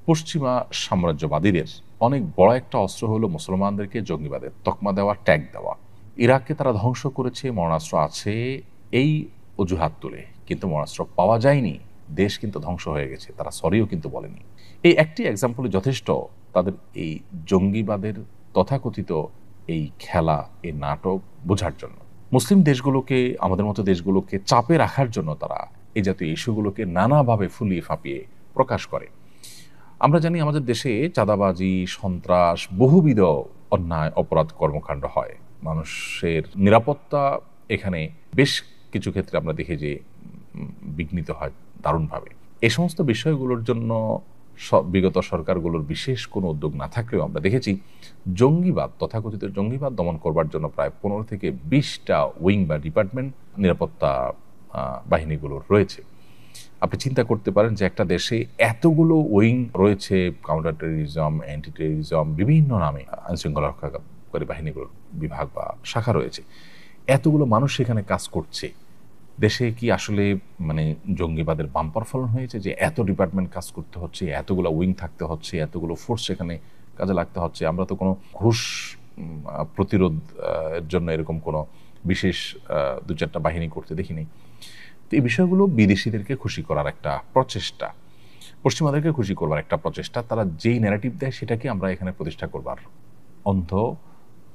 পশ্চিমা সাম্রাজ্যবাদীদের অনেক বড় একটা অস্ত্র হলো মুসলমানদেরকে জঙ্গিবাদের তকমা দেওয়া, ট্যাগ দেওয়া। ইরাককে তারা ধ্বংস করেছে, মরণাস্ত্র আছে এই অজুহাত তুলে, কিন্তু মরণাস্ত্র পাওয়া যায়নি, দেশ কিন্তু ধ্বংস হয়ে গেছে, তারা সরিও কিন্তু বলেনি। এই একটি এক্সাম্পলে যথেষ্ট তাদের এই জঙ্গিবাদের তথাকথিত এই খেলা, এই নাটক বোঝার জন্য। মুসলিম দেশগুলোকে, আমাদের মতো দেশগুলোকে চাপে রাখার জন্য তারা এই জাতীয় ইস্যুগুলোকে নানাভাবে ফুলিয়ে ফাঁপিয়ে প্রকাশ করে। আমরা জানি আমাদের দেশে চাঁদাবাজি, সন্ত্রাস, বহুবিধ অন্যায় অপরাধ কর্মকাণ্ড হয়। মানুষের নিরাপত্তা এখানে বেশ কিছু ক্ষেত্রে আমরা দেখি যে বিঘ্নিত হয় দারুণভাবে। এই সমস্ত বিষয়গুলোর জন্য বিগত সরকারগুলোর বিশেষ কোনো উদ্যোগ না থাকলেও আমরা দেখেছি জঙ্গিবাদ, তথাকথিত জঙ্গিবাদ দমন করবার জন্য প্রায় 15 থেকে 20টা উইং বা ডিপার্টমেন্ট নিরাপত্তা বাহিনীগুলোর রয়েছে। আপনি চিন্তা করতে পারেন যে একটা দেশে এতগুলো উইং রয়েছে, কাউন্টার টেররিজম, অ্যান্টি টেররিজম, বিভিন্ন নামে আইনশৃঙ্খলা রক্ষাকারী বাহিনীগুলোর বিভাগ বা শাখা রয়েছে, এতগুলো মানুষ সেখানে কাজ করছে। দেশে কি আসলে মানে জঙ্গিবাদের বাম্পার ফলন হয়েছে যে এত ডিপার্টমেন্ট কাজ করতে হচ্ছে, এতগুলো উইং থাকতে হচ্ছে, এতগুলো ফোর্স সেখানে কাজে লাগতে হচ্ছে? আমরা তো কোনো ঘুষ প্রতিরোধ এর জন্য এরকম কোনো বিশেষ 2-4টা বাহিনী করতে দেখিনি। তো এই বিষয়গুলো বিদেশিদেরকে খুশি করার একটা প্রচেষ্টা, পশ্চিমাদেরকে খুশি করবার একটা প্রচেষ্টা। তারা যেই ন্যারেটিভ দেয় সেটাকে আমরা এখানে প্রতিষ্ঠা করবার অন্ধ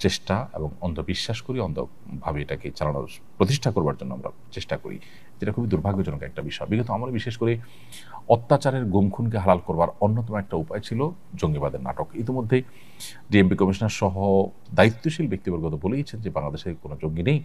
চেষ্টা এবং অন্ধবিশ্বাস করি, অন্ধভাবে এটাকে চালানোর প্রতিষ্ঠা করবার জন্য আমরা চেষ্টা করি, যেটা খুবই দুর্ভাগ্যজনক একটা বিষয়। বিগত আমরা বিশেষ করে অত্যাচারের গুম খুনকে হালাল করবার অন্যতম একটা উপায় ছিল জঙ্গিবাদের নাটক। ইতিমধ্যে ডিএমপি কমিশনার সহ দায়িত্বশীল ব্যক্তিবর্গ তো বলেইছেন যে বাংলাদেশে কোনো জঙ্গি নেই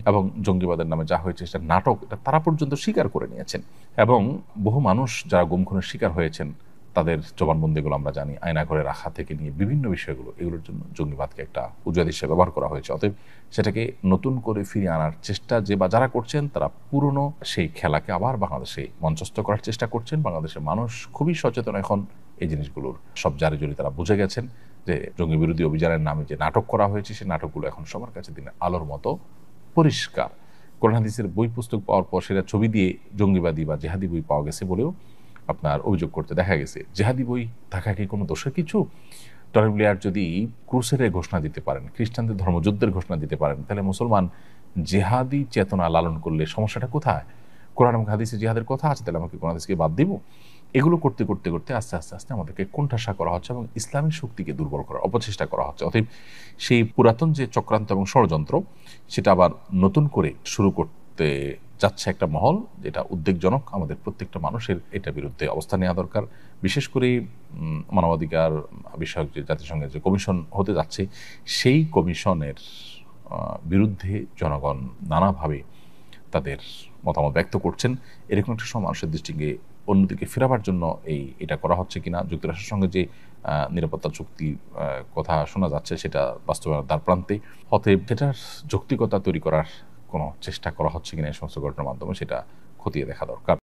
এবং জঙ্গিবাদের নামে যা হয়েছে সেটা নাটক, এটা তারা পর্যন্ত স্বীকার করে নিয়েছেন। এবং বহু মানুষ যারা গুম খুনের শিকার হয়েছেন তাদের জবানবন্দিগুলো আমরা জানি, আয়নাঘরে রাখা থেকে নিয়ে বিভিন্ন বিষয়গুলো, এগুলোর জন্য জঙ্গিবাদকে একটা উজাদ হিসেবে ব্যবহার করা হয়েছে। অতএব সেটাকে নতুন করে ফিরিয়ে আনার চেষ্টা যে বা যারা করছেন তারা পুরনো সেই খেলাকে আবার বাংলাদেশে মঞ্চস্থ করার চেষ্টা করছেন। বাংলাদেশের মানুষ খুবই সচেতন এখন এই জিনিসগুলোর সব জারি জড়ি তারা বুঝে গেছেন যে জঙ্গি বিরোধী অভিযানের নামে যে নাটক করা হয়েছে সেই নাটকগুলো এখন সবার কাছে দিনের আলোর মতো পরিষ্কার। কোরআন হাদিসের বই পুস্তক পাওয়ার পর সেটা ছবি দিয়ে জঙ্গিবাদী বা জেহাদি বই পাওয়া গেছে বলেও আপনার অভিযোগ করতে দেখা গেছে। জেহাদি বই থাকা কি কোনো দোষের কিছু? টনি ব্লেয়ার যদি ক্রুসেডের ঘোষণা দিতে পারেন, খ্রিস্টানদের ধর্মযুদ্ধের ঘোষণা দিতে পারেন, তাহলে মুসলমান জেহাদি চেতনা লালন করলে সমস্যাটা কোথায়? কোরআন এবং হাদিসে জিহাদের কথা আছে, তাহলে আমাকে কোরআন হাদিসকে বাদ দিব? এগুলো করতে করতে করতে আস্তে আস্তে আস্তে আমাদেরকে কোণঠাসা করা হচ্ছে এবং ইসলামী শক্তিকে দুর্বল করার অপচেষ্টা করা হচ্ছে। অতএব সেই পুরাতন যে চক্রান্ত এবং ষড়যন্ত্র সেটা আবার নতুন করে শুরু করতে যাচ্ছে একটা মহল, যেটা উদ্বেগজনক। আমাদের প্রত্যেকটা মানুষের এটা বিরুদ্ধে অবস্থান নেওয়া দরকার। বিশেষ করে মানবাধিকার বিষয়ক যে জাতিসংঘের যে কমিশন হতে যাচ্ছে সেই কমিশনের বিরুদ্ধে জনগণ নানাভাবে তাদের মতামত ব্যক্ত করছেন। এরকম একটা সময় মানুষের দৃষ্টিকে অন্যদিকে ফেরাবার জন্য এটা করা হচ্ছে কিনা, যুক্তরাষ্ট্রের সঙ্গে যে নিরাপত্তা চুক্তির কথা শোনা যাচ্ছে সেটা বাস্তবায়নের দ্বার প্রান্তে। অতএব সেটার যৌক্তিকতা তৈরি করার কোনো চেষ্টা করা হচ্ছে কিনা এই সমস্ত ঘটনার মাধ্যমে সেটা খতিয়ে দেখা দরকার।